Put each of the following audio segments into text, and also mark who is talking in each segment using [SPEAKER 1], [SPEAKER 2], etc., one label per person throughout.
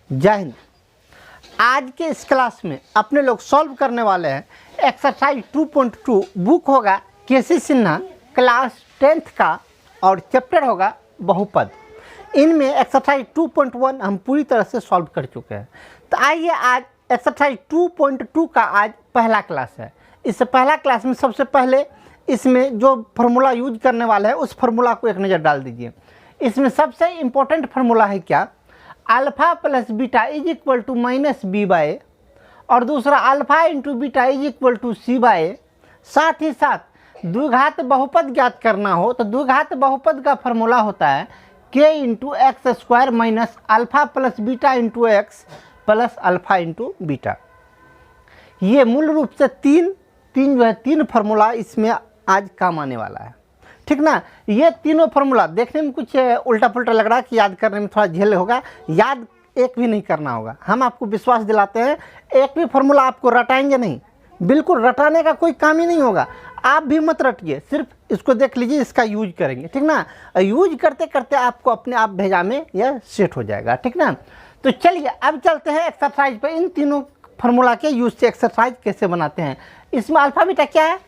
[SPEAKER 1] जय हिंद। आज के इस क्लास में अपने लोग सॉल्व करने वाले हैं एक्सरसाइज 2.2 बुक होगा केसी सिन्हा क्लास 10th का और चैप्टर होगा बहुपद। इनमें एक्सरसाइज 2.1 हम पूरी तरह से सॉल्व कर चुके हैं। तो आइए आज एक्सरसाइज 2.2 का आज पहला क्लास है। इस पहला क्लास में सबसे पहले इसमें जो फार्मूला यूज करने वाले हैं उस फार्मूला को एक नज़र डाल दीजिए। इसमें सबसे इम्पोर्टेंट फार्मूला है क्या, alpha plus beta is equal to minus b by, और दूसरा alpha into beta is equal to c by. साथ ही साथ द्विघात बहुपद ज्ञात करना हो तो द्विघात बहुपद का फार्मूला होता है के into x square minus alpha plus beta into x plus alpha into beta. ये मूल रूप से तीन फार्मूला इसमें आज काम आने वाला है, ठीक ना। ये तीनों फार्मूला देखने में कुछ उल्टा पुल्टा लग रहा है कि याद करने में थोड़ा झेल होगा, याद एक भी नहीं करना होगा। हम आपको विश्वास दिलाते हैं एक भी फार्मूला आपको रटाएंगे नहीं, बिल्कुल रटाने का कोई काम ही नहीं होगा। आप भी मत रटिए, सिर्फ इसको देख लीजिए, इसका यूज करेंगे, ठीक ना। यूज करते करते आपको अपने आप भेजा में यह सेट हो जाएगा, ठीक ना। तो चलिए अब चलते हैं एक्सरसाइज पे। इन तीनों फार्मूला के यूज से एक्सरसाइज कैसे बनाते हैं। इसमें अल्फ़ा बीटा क्या है,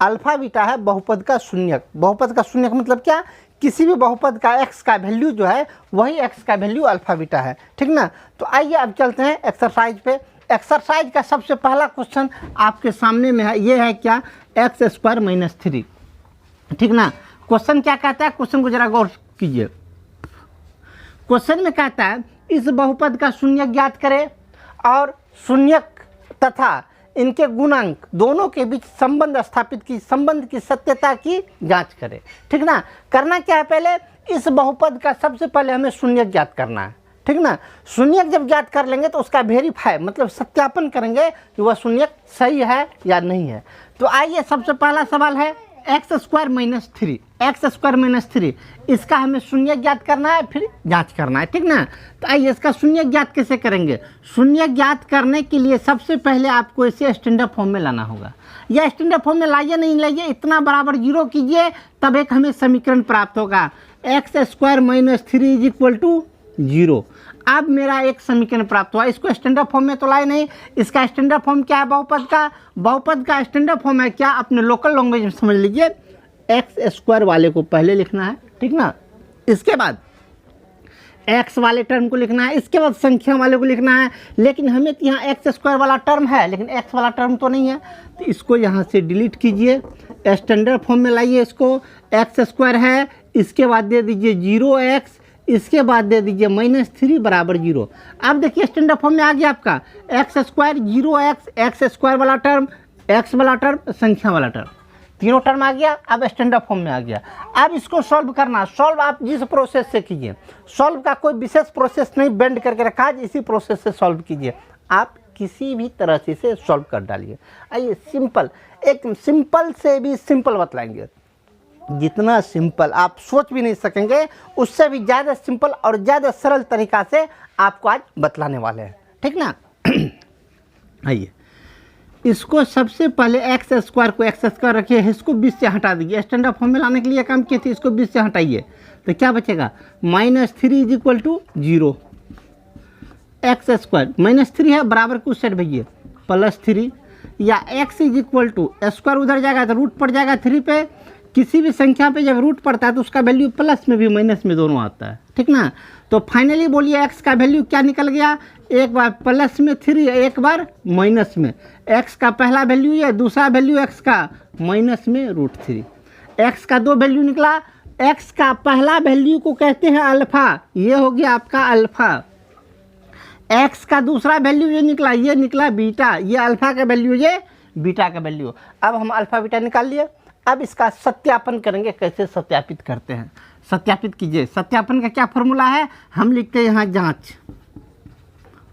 [SPEAKER 1] अल्फ़ा बीटा है बहुपद का शून्यक। बहुपद का शून्यक मतलब क्या, किसी भी बहुपद का x का वैल्यू जो है वही x का वैल्यू अल्फ़ा बीटा है, ठीक ना। तो आइए अब चलते हैं एक्सरसाइज पे। एक्सरसाइज का सबसे पहला क्वेश्चन आपके सामने में है, ये है क्या, एक्स स्क्वायर माइनस 3, ठीक ना। क्वेश्चन क्या कहता है, क्वेश्चन को जरा गौर कीजिए। क्वेश्चन में कहता है इस बहुपद का शून्यक ज्ञात करें और शून्यक तथा इनके गुणांक दोनों के बीच संबंध स्थापित की, संबंध की सत्यता की जांच करें, ठीक ना। करना क्या है, पहले इस बहुपद का सबसे पहले हमें शून्यक ज्ञात करना है, ठीक ना। शून्यक जब ज्ञात कर लेंगे तो उसका वेरीफाई मतलब सत्यापन करेंगे कि वह शून्यक सही है या नहीं है। तो आइए सबसे पहला सवाल है x square minus 3, x square minus 3, इसका हमें शून्यक ज्ञात करना है, फिर जांच करना है, ठीक ना। तो आइए इसका शून्यक ज्ञात कैसे करेंगे। शून्यक ज्ञात करने के लिए सबसे पहले आपको इसे स्टैंडर्ड फॉर्म में लाना होगा। या स्टैंडर्ड फॉर्म में लाइए नहीं लाइए, इतना बराबर 0 कीजिए तब एक हमें समीकरण प्राप्त होगा, x square minus 3 is equal to 0। अब मेरा एक समीकरण प्राप्त हुआ। इसको स्टैंडर्ड फॉर्म में तो लाए नहीं, इसका स्टैंडर्ड फॉर्म क्या है बहुपद का, बहुपद का स्टैंडर्ड फॉर्म है क्या, अपने लोकल लैंग्वेज में समझ लीजिए। एक्स स्क्वायर वाले को पहले लिखना है, ठीक ना, इसके बाद एक्स वाले टर्म को लिखना है, इसके बाद संख्या वाले को लिखना है। लेकिन हमें तो यहाँ एक्स स्क्वायर वाला टर्म है लेकिन एक्स वाला टर्म तो नहीं है, तो इसको यहाँ से डिलीट कीजिए, स्टैंडर्ड फॉर्म में लाइए इसको। एक्स स्क्वायर है, इसके बाद दे दीजिए 0x, इसके बाद दे दीजिए माइनस 3 बराबर 0। अब देखिए स्टैंडर्ड फॉर्म में आ गया आपका x square 0x, x square वाला टर्म, एक्स वाला टर्म, संख्या वाला टर्म, तीनों टर्म आ गया। अब स्टैंडर्ड फॉर्म में आ गया। अब इसको सॉल्व करना, सॉल्व आप जिस प्रोसेस से कीजिए, सॉल्व का कोई विशेष प्रोसेस नहीं बेंड करके रखा है, इसी प्रोसेस से सॉल्व कीजिए। आप किसी भी तरह से इसे सॉल्व कर डालिए। आइए सिंपल, एक सिंपल से भी सिंपल बतलाएंगे, जितना सिंपल आप सोच भी नहीं सकेंगे उससे भी ज़्यादा सिंपल और ज़्यादा सरल तरीका से आपको आज बतलाने वाले हैं, ठीक ना। आइए इसको सबसे पहले एक्स स्क्वायर को एक्स स्क्वायर रखिए, इसको 20 से हटा दीजिए। स्टैंडर्ड फॉर्म में लाने के लिए काम किए थे, इसको 20 से हटाइए तो क्या बचेगा, minus 3 is equal to 0। X square minus 3 है, बराबर को उस साइड भेजिए, प्लस 3, या x is equal to square उधर जाएगा तो रूट पड़ जाएगा 3 पे। किसी भी संख्या पे जब रूट पड़ता है तो उसका वैल्यू प्लस में भी माइनस में दोनों आता है, ठीक ना। तो फाइनली बोलिए एक्स का वैल्यू क्या निकल गया, एक बार प्लस में 3, एक बार माइनस में। एक्स का पहला वैल्यू है, दूसरा वैल्यू एक्स का माइनस में √3। एक्स का 2 वैल्यू निकला, एक्स का पहला वैल्यू को कहते हैं अल्फ़ा, ये हो गया आपका अल्फ़ा। एक्स का दूसरा वैल्यू ये निकला, ये निकला बीटा, ये अल्फ़ा का वैल्यू, ये बीटा का वैल्यू। अब हम अल्फ़ा बीटा निकाल लिए। अब इसका सत्यापन करेंगे, कैसे सत्यापित करते हैं, सत्यापित कीजिए। सत्यापन का क्या फॉर्मूला है, हम लिखते हैं यहाँ जांच।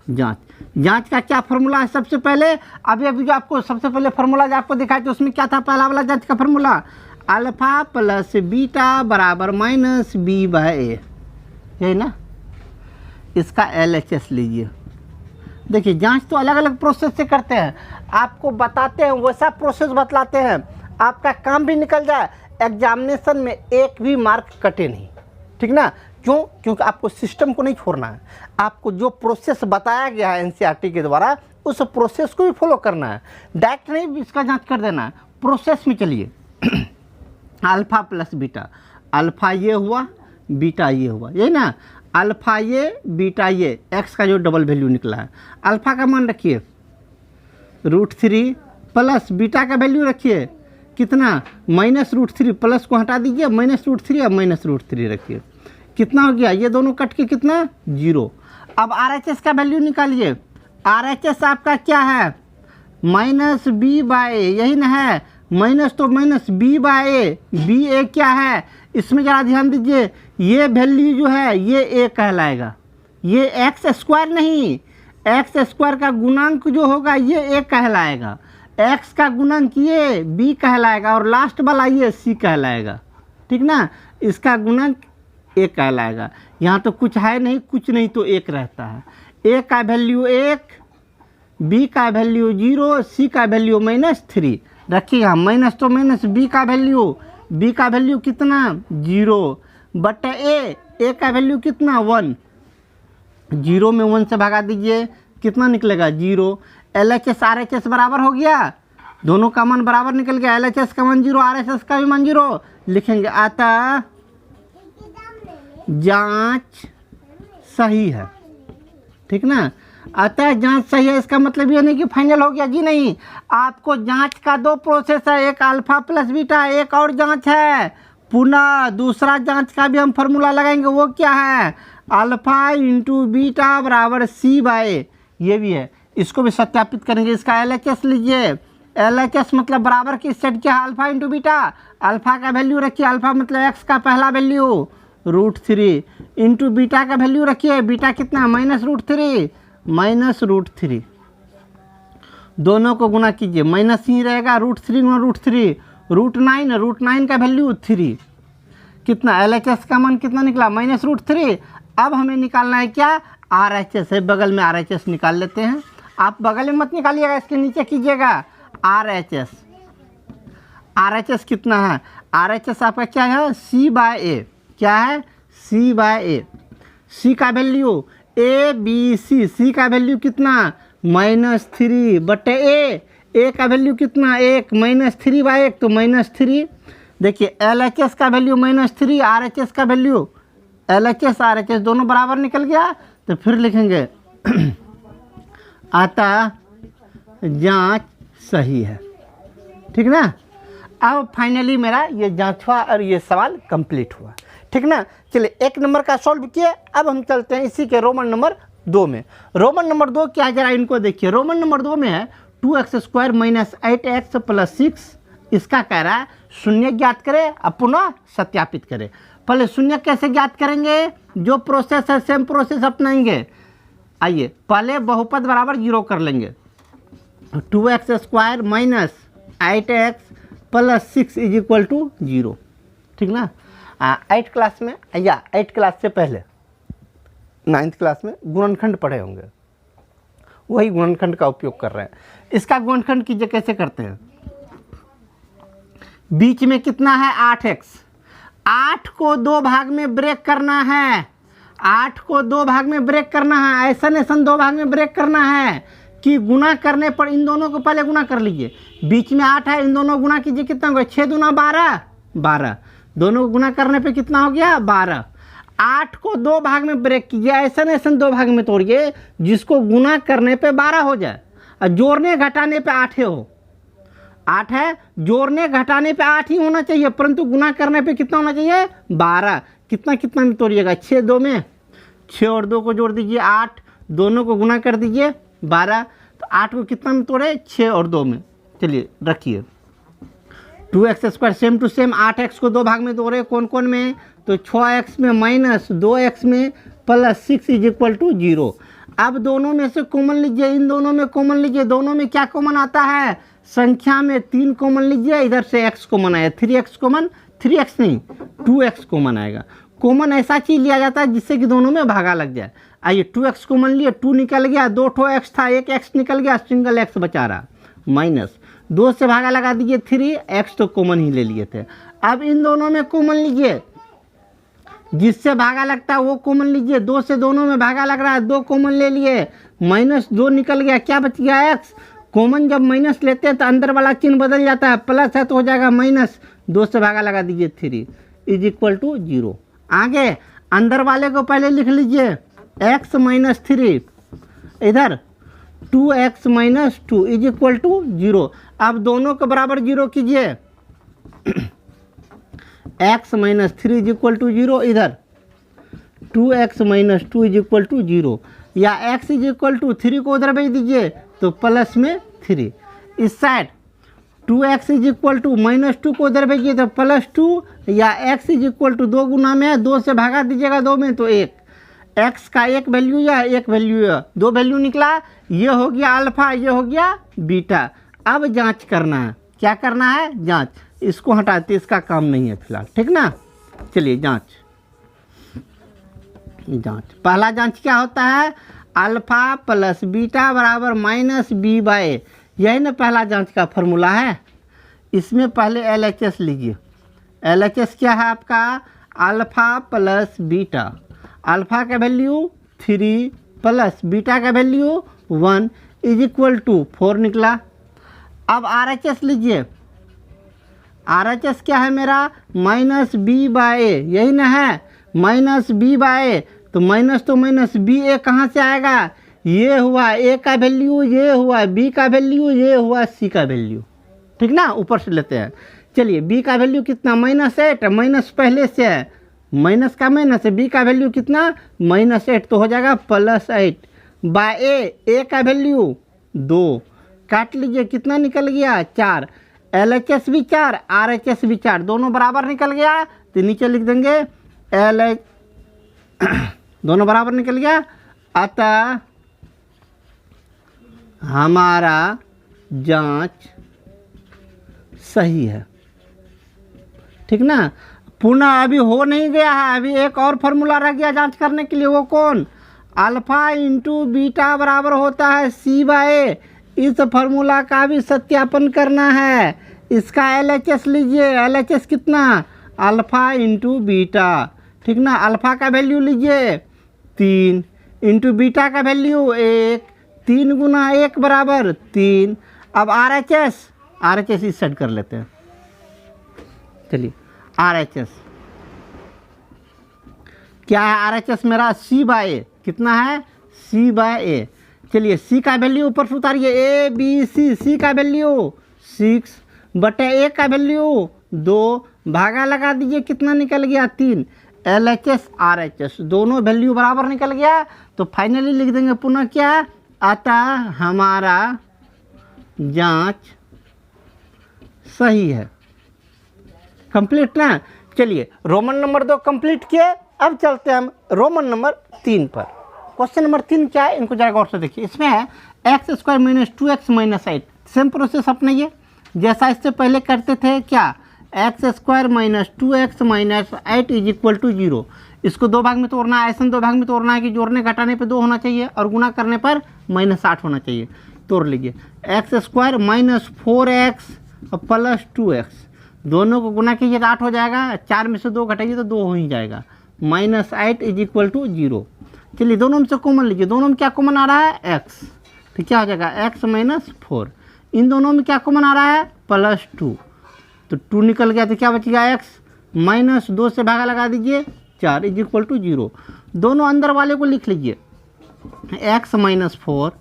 [SPEAKER 1] जांच, जांच का क्या फॉर्मूला है, सबसे पहले अभी जो आपको सबसे पहले फॉर्मूला जो आपको दिखाया तो उसमें क्या था, पहला वाला जांच का फॉर्मूला अल्फ़ा प्लस बीटा बराबर माइनस बी बाय ए, यही ना। इसका LHS लीजिए। देखिए जांच तो अलग अलग प्रोसेस से करते हैं, आपको बताते हैं वैसा प्रोसेस बतलाते हैं, आपका काम भी निकल जाए, एग्जामिनेशन में एक भी मार्क कटे नहीं, ठीक ना। क्यों? क्योंकि आपको सिस्टम को नहीं छोड़ना है, आपको जो प्रोसेस बताया गया है एनसीईआरटी के द्वारा उस प्रोसेस को भी फॉलो करना है। डायरेक्ट नहीं इसका जांच कर देना है, प्रोसेस में चलिए। अल्फ़ा प्लस बीटा, अल्फ़ा ये हुआ, बीटा ये हुआ, यही ना, अल्फ़ा ये बीटा ये, एक्स का जो डबल वैल्यू निकला है। अल्फ़ा का मान रखिए √3 प्लस बीटा का वैल्यू रखिए कितना, -√3, प्लस को हटा दीजिए -√3 और -√3 रखिए, कितना हो गया, ये दोनों कट के कितना 0। अब RHS का वैल्यू निकालिए। RHS आपका क्या है -b/a, यही ना है, माइनस तो -b/a, ba क्या है, इसमें ज़रा ध्यान दीजिए, ये वैल्यू जो है ये a कहलाएगा, ये x² नहीं, x² का गुणांक जो होगा ये a कहलाएगा, x का गुणांक ये b कहलाएगा और लास्ट वाला ये c कहलाएगा, ठीक ना, इसका गुणांक 1 कहलाएगा। यहाँ तो कुछ है नहीं, कुछ नहीं तो 1 रहता है, a का वैल्यू 1, b का वैल्यू 0, c का वैल्यू -3 रखिएगा, माइनस तो माइनस, b का वैल्यू कितना 0 बटा a का वैल्यू कितना 1, 0 में 1 से भगा दीजिए, कितना निकलेगा 0। LHS RHS बराबर हो गया, दोनों का मान बराबर निकल गया, LHS का मान 0, RHS का भी मान 0, लिखेंगे अतः जांच सही है, ठीक ना। अतः जांच सही है, इसका मतलब ये नहीं कि फाइनल हो गया जी, नहीं, आपको जांच का 2 प्रोसेस है, एक अल्फा प्लस बीटा, एक और जांच है, पुनः दूसरा जांच का भी हम फार्मूला लगाएंगे, वो क्या है, अल्फा इंटू बीटा बराबर c/a, ये भी है, इसको भी सत्यापित करेंगे। इसका LHS लीजिए, LHS मतलब बराबर की सेट क्या है, अल्फा इंटू बीटा, अल्फा का वैल्यू रखिए, अल्फा मतलब x का पहला वैल्यू √3 इंटू बीटा का वैल्यू रखिए, बीटा कितना -√3, दोनों को गुना कीजिए, माइनस ही रहेगा, √3 गुना √3 √9 का वैल्यू 3, कितना LHS का मान कितना निकला -√3। अब हमें निकालना है क्या, RHS है, बगल में RHS निकाल लेते हैं, आप बगल में मत निकालिएगा, इसके नीचे कीजिएगा RHS कितना है, RHS आपका क्या है c/a, क्या है c/a, c का वैल्यू ABC, c का वैल्यू कितना -3 बटे a का वैल्यू कितना 1, -3/1 तो -3, देखिए LHS का वैल्यू -3, RHS का वैल्यू, LHS RHS दोनों बराबर निकल गया, तो फिर लिखेंगे अतः जांच सही है, ठीक ना। अब फाइनली मेरा ये जांच हुआ और ये सवाल कंप्लीट हुआ, ठीक ना। चलिए 1 नंबर का सॉल्व किए, अब हम चलते हैं इसी के रोमन नंबर 2 में। रोमन नंबर 2 क्या है, जरा इनको देखिए। रोमन नंबर 2 में है 2x² - 8x + 6, इसका कह रहा है शून्य ज्ञात करें, अब पुनः सत्यापित करें। पहले शून्य कैसे ज्ञात करेंगे, जो प्रोसेस है सेम प्रोसेस अपनाएंगे। आइए पहले बहुपद बराबर 0 कर लेंगे, 2x² - 8x + 6 = 0, ठीक ना। 8 क्लास में या 8 क्लास से पहले 9th क्लास में गुणनखंड पढ़े होंगे, वही गुणनखंड का उपयोग कर रहे हैं। इसका गुणनखंड कीजिए, कैसे करते हैं, बीच में कितना है 8x, 8 को 2 भाग में ब्रेक करना है, 8 को 2 भाग में ब्रेक करना है, ऐसा 2 भाग में ब्रेक करना है कि गुना करने पर इन दोनों को पहले गुना कर लीजिए, बीच में 8 है, इन दोनों गुना कीजिए, कितना होगा 6 दूना 12, 12, दोनों को गुना करने पे कितना हो गया 12। 8 को 2 भाग में ब्रेक कीजिए, ऐसा 2 भाग में तोड़िए जिसको गुना करने पे 12 हो जाए और जोड़ने घटाने पे 8 हो, 8 है, जोड़ने घटाने पे 8 ही होना चाहिए, परंतु गुना करने पे कितना होना चाहिए 12। कितना में तोड़िएगा, 6 2 में, 6 और 2 को जोड़ दीजिए 8, दोनों को गुना कर दीजिए 12, तो 8 को कितना में तोड़े 6 और 2 में। चलिए रखिए 2x² same to same, 8x को 2 भाग में तोड़े, कौन कौन में, तो 6x में -2x में +6 = 0। अब दोनों में से कॉमन लीजिए, इन दोनों में कॉमन लीजिए, दोनों में क्या कॉमन आता है, संख्या में 3 कॉमन लीजिए, इधर से x कॉमन आया, 3x कॉमन, 3x नहीं 2x कॉमन आएगा। कॉमन ऐसा चीज लिया जाता है जिससे कि दोनों में भागा लग जाए। आइए 2x कॉमन लिए, 2 निकल गया, 2 ठो x था, एक x निकल गया, सिंगल x बचा रहा, -2 से भागा लगा दीजिए 3, x तो कॉमन ही ले लिए थे। अब इन दोनों में कॉमन लीजिए, जिससे भागा लगता है वो कॉमन लीजिए। 2 से दोनों में भागा लग रहा है, 2 कॉमन ले लिए, -2 निकल गया, क्या बच गया x। कॉमन जब माइनस लेते हैं तो अंदर वाला चिन्ह बदल जाता है, प्लस है तो हो जाएगा माइनस, 2 से भागा लगा दीजिए 3 = 0। आगे अंदर वाले को पहले लिख लीजिए x - 3, इधर 2x - 2 = 0। अब दोनों के बराबर 0 कीजिए, x - 3 = 0, इधर 2x - 2 = 0, या x = 3 को उधर भेज दीजिए तो प्लस में 3। इस साइड 2x = -2 को उधर भेजिए तो +2, या x = 2 गुना में है, 2 से भागा दीजिएगा 2 में तो 1, x का एक वैल्यू या एक वैल्यू है, 2 वैल्यू निकला। ये हो गया अल्फा, ये हो गया बीटा। अब जांच करना है, क्या करना है, जांच। इसको हटाते, इसका काम नहीं है फिलहाल, ठीक ना। चलिए जांच। पहला जांच क्या होता है, अल्फा प्लस बीटा बराबर -b/a, यही ना पहला जांच का फॉर्मूला है। इसमें पहले LHS लीजिए। LHS क्या है आपका, अल्फा प्लस बीटा। अल्फा का वैल्यू 3 प्लस बीटा का वैल्यू 1 = 4 निकला। अब RHS लीजिए। RHS क्या है मेरा, -b/a, यही ना है, -b/a। तो माइनस तो माइनस, ba कहाँ से आएगा, ये हुआ a का वैल्यू, ये हुआ b का वैल्यू, ये हुआ c का वैल्यू, ठीक ना। ऊपर से लेते हैं। चलिए b का वैल्यू कितना, -8, माइनस पहले से है, माइनस का माइनस है, b का वैल्यू कितना, -8, तो हो जाएगा +8 बाय a का वैल्यू 2, काट लीजिए, कितना निकल गया 4। LHS भी 4, RHS भी 4, दोनों बराबर निकल गया तो नीचे लिख देंगे दोनों बराबर निकल गया। अतः हमारा जांच सही है, ठीक ना। पुनः अभी हो नहीं गया है, अभी एक और फॉर्मूला रह गया जांच करने के लिए, वो कौन, अल्फा × बीटा बराबर होता है c/a। इस फॉर्मूला का भी सत्यापन करना है। इसका LHS लीजिए। LHS कितना, अल्फा × बीटा, ठीक ना। अल्फा का वैल्यू लीजिए 3 × बीटा का वैल्यू 1, 3 गुना 1 बराबर 3। अब RHS इस साइड कर लेते हैं। चलिए RHS क्या है, RHS मेरा c/a कितना है, c/a। चलिए c का वैल्यू ऊपर से उतारिए, ABC, c का वैल्यू 6 बटे a का वैल्यू 2, भागा लगा दीजिए, कितना निकल गया 3। LHS RHS दोनों वैल्यू बराबर निकल गया तो फाइनली लिख देंगे पुनः क्या, अतः हमारा जांच सही है। कंप्लीट ना। चलिए रोमन नंबर 2 कंप्लीट किए। अब चलते हैं हम रोमन नंबर 3 पर। क्वेश्चन नंबर 3 क्या है, इनको जरा गौर से देखिए। इसमें है x² - 2x - 8। सेम प्रोसेस अपनाइए जैसा इससे पहले करते थे। क्या, x² - 2x - 8 = 0। इसको 2 भाग में तोड़ना है, ऐसे 2 भाग में तोड़ना है कि जोड़ने घटाने पे 2 होना चाहिए और गुना करने पर -8 होना चाहिए। तोड़ लीजिए, x² - 4x + 2x, दोनों को गुना कीजिए तो 8 हो जाएगा, 4 में से 2 घटाइए तो 2 हो ही जाएगा, -8 = 0। चलिए दोनों में से कॉमन लीजिए, दोनों में क्या कॉमन आ रहा है, x, तो क्या हो जाएगा x - 4। इन दोनों में क्या कॉमन आ रहा है, +2, तो 2 निकल गया तो क्या बचेगा x, -2 से भागा लगा दीजिए 4 = 0। दोनों अंदर वाले को लिख लीजिए, x - 4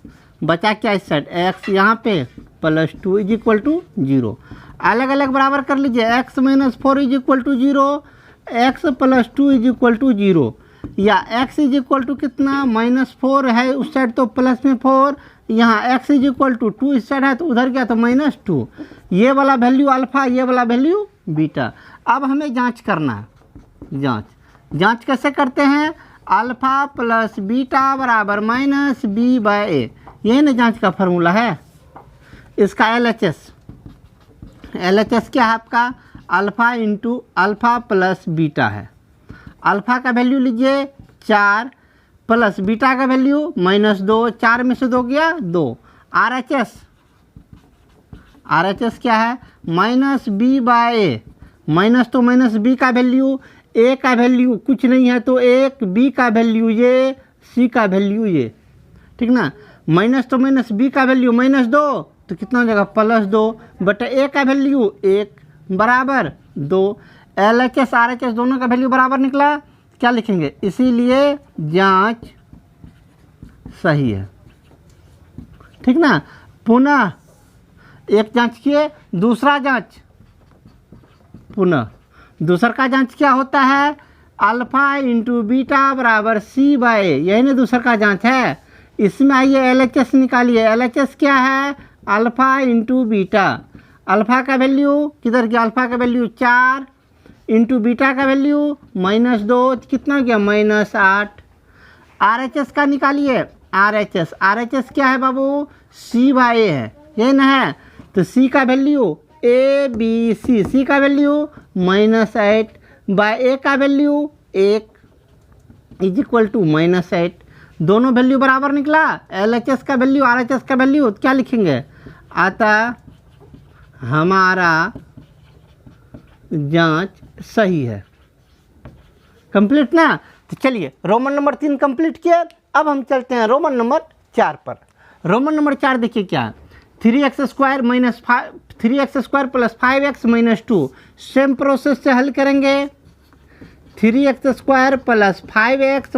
[SPEAKER 1] बचा क्या इस साइड, x यहाँ पे +2 = 0। अलग अलग बराबर कर लीजिए, x - 4 = 0, x + 2 = 0, या x = कितना, -4 है उस साइड तो प्लस में 4, यहाँ x = 2 इस साइड है तो उधर गया तो -2। ये वाला वैल्यू अल्फा, ये वाला वैल्यू बीटा। अब हमें जांच करना है। जांच कैसे करते हैं, अल्फा प्लस बीटा बराबर -b/a, यही ना जांच का फॉर्मूला है। इसका LHS क्या है आपका, अल्फा × अल्फा प्लस बीटा है। अल्फा का वैल्यू लीजिए 4 प्लस बीटा का वैल्यू -2, 4 में से 2 गया 2। RHS क्या है, -b/a, माइनस तो माइनस b का वैल्यू ए का वैल्यू कुछ नहीं है तो 1, बी का वैल्यू ये, सी का वैल्यू ये, ठीक ना। माइनस तो माइनस, बी का वैल्यू -2 तो कितना हो जाएगा +2 बटा ए का वैल्यू 1 बराबर 2। LHS RHS दोनों का वैल्यू बराबर निकला, क्या लिखेंगे, इसीलिए जांच सही है, ठीक ना। पुनः एक जांच किए, दूसरा जांच, पुनः दूसरा का जांच क्या होता है, अल्फा इंटू बीटा बराबर C/A, यही ना दूसरा का जांच है। इसमें आइए LHS निकालिए, LHS क्या है, अल्फा इंटू बीटा। अल्फा का वैल्यू किधर गया, अल्फा का वैल्यू 4 इंटू बीटा का वैल्यू -2, कितना गया -8। RHS का निकालिए, RHS क्या है बाबू, C/A है, ये ना है। तो C का वैल्यू ABC, C का वैल्यू -8 बाय A का वैल्यू 1 इज इक्वल टू -8। दोनों वैल्यू बराबर निकला। LHS का वैल्यू RHS का वैल्यू क्या लिखेंगे, अतः हमारा जांच सही है। कंप्लीट ना। तो चलिए रोमन नंबर 3 कंप्लीट किया। अब हम चलते हैं रोमन नंबर 4 पर। रोमन नंबर 4 देखिए क्या, 3x² + 5x - 2। सेम प्रोसेस से हल करेंगे। 3x² + 5x -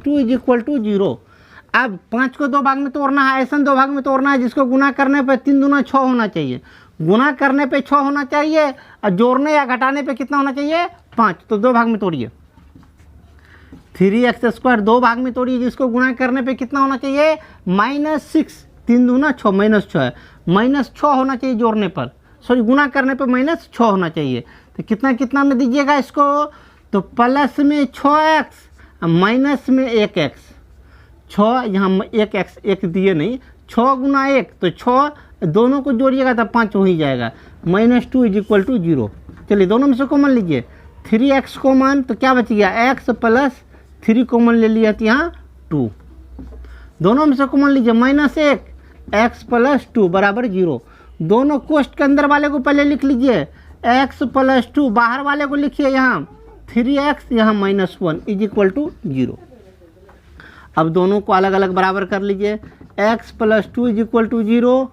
[SPEAKER 1] 2 is equal to 0। अब 5 को 2 भाग में तोड़ना है, ऐसा 2 भाग में तोड़ना है जिसको गुना करने पे 3 दूना 6 होना चाहिए, गुना करने पे 6 होना चाहिए और जोड़ने या घटाने पे कितना होना चाहिए, 5। तो 2 भाग में तोड़िए, 3x² 2 भाग में तोड़िए, जिसको गुना करने पे कितना होना चाहिए, -6, 3 दूना 6, -6 है, -6 होना चाहिए जोड़ने पर, सॉरी गुना करने पे -6 होना चाहिए। तो कितना कितना में दीजिएगा इसको, तो प्लस में 6x माइनस में 1x, 6 यहाँ 1x 1 दिए नहीं, 6 गुना 1 तो 6, दोनों को जोड़िएगा तो 5 हो ही जाएगा। -2 इज इक्वल टू 0। चलिए दोनों में से कॉमन लीजिए, 3x कॉमन तो क्या बच गया, x + 3 कॉमन ले लिया तो यहाँ 2। दोनों में से कॉमन लीजिए, -1 x + 2 बराबर 0। दोनों कोष्ठ के अंदर वाले को पहले लिख लीजिए, x + 2, बाहर वाले को लिखिए यहाँ 3x, यहाँ -1 इज इक्वल टू 0। अब दोनों को अलग अलग बराबर कर लीजिए, x + 2 इज इक्वल टू 0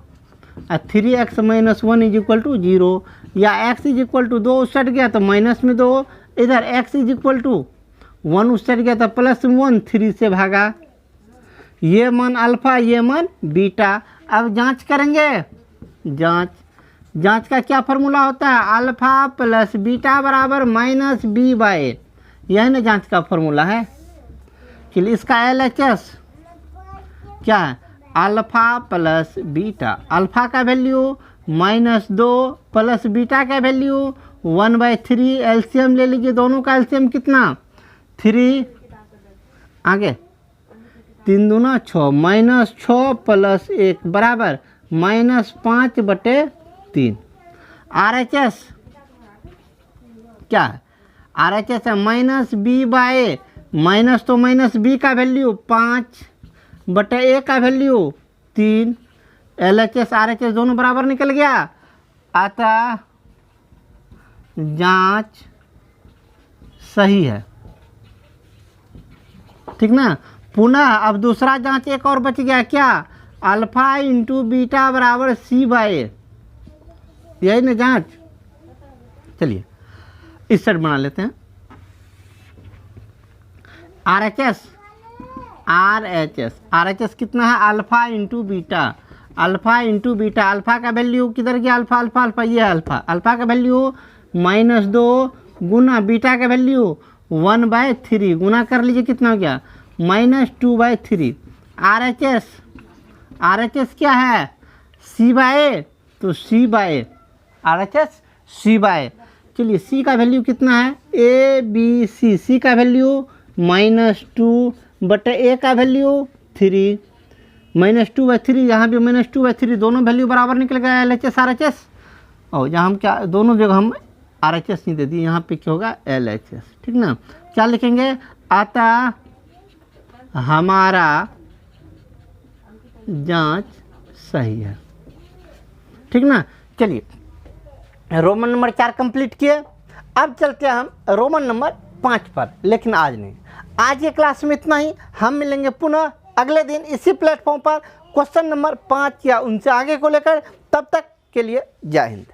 [SPEAKER 1] और 3x - 1 इज इक्वल टू 0, या x इज इक्वल टू 2 सट गया तो -2, इधर x इज इक्वल टू 1 सट गया तो +1, 3 से भागा, ये मान अल्फा ये मान बीटा। अब जांच करेंगे, जांच का क्या फार्मूला होता है, अल्फा + बीटा बराबर -b/a, यही ना जांच का फार्मूला है। चलिए इसका LHS क्या है, अल्फा + बीटा। अल्फा का वैल्यू -2 प्लस बीटा का वैल्यू 1/3, एलसीएम ले लीजिए, दोनों का एलसीएम कितना 3, आगे 3 दूना 6, -6 + 1 बराबर -5/3। RHS क्या है, RHS है -b/a, माइनस तो -b का वैल्यू 5/a का वैल्यू 3। LHS RHS दोनों बराबर निकल गया, अतः जांच सही है, ठीक ना। पुनः अब दूसरा जांच एक और बच गया, क्या, अल्फा इंटू बीटा बराबर C/A, यही ना जांच। चलिए इस सेट बना लेते हैं। RHS कितना है, alpha into beta, alpha into beta. Alpha का वैल्यू किधर गया, अल्फा ये है अल्फा का वैल्यू -2 गुना बीटा का वैल्यू 1/3, गुना कर लीजिए कितना हो गया -2/3। RHS क्या है, C/A, तो C/A, RHS C/A। चलिए C का वैल्यू कितना है, ABC, C का वैल्यू -2/a का वैल्यू 3, -2/3, यहाँ भी -2/3, दोनों वैल्यू बराबर निकल गया LHS RHS। और यहाँ हम क्या, दोनों जगह हम RHS नहीं दे दी, यहाँ पे क्या होगा LHS, ठीक ना। क्या लिखेंगे, अतः हमारा जांच सही है, ठीक ना। चलिए रोमन नंबर 4 कंप्लीट किए। अब चलते हैं हम रोमन नंबर 5 पर, लेकिन आज नहीं। आज के क्लास में इतना ही। हम मिलेंगे पुनः अगले दिन इसी प्लेटफॉर्म पर क्वेश्चन नंबर 5 या उनसे आगे को लेकर। तब तक के लिए जय हिंद।